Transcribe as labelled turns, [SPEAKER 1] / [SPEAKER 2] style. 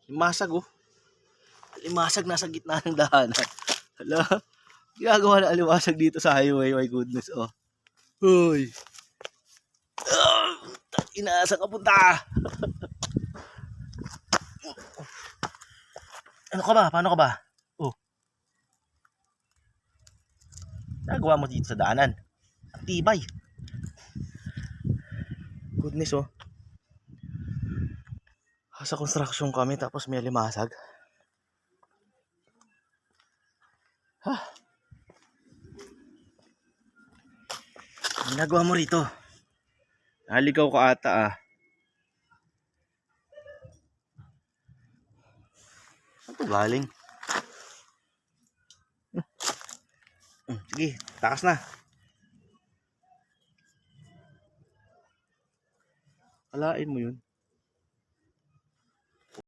[SPEAKER 1] Limasag oh. Limasag nasa gitna ng dahanan. Hala. Ginagawa na alimasag dito sa highway. My goodness oh. Uy. Inaasan ka punta. Ano ka ba? Paano ka ba? Oh. Nagawa mo dito sa daanan. Ang tibay. Goodness oh. Sa construction kami tapos may limasag. Ha? Ginagawa mo rito? Naligaw ka ata ah. Saan to galing? Sige, takas na. Alain mo yun.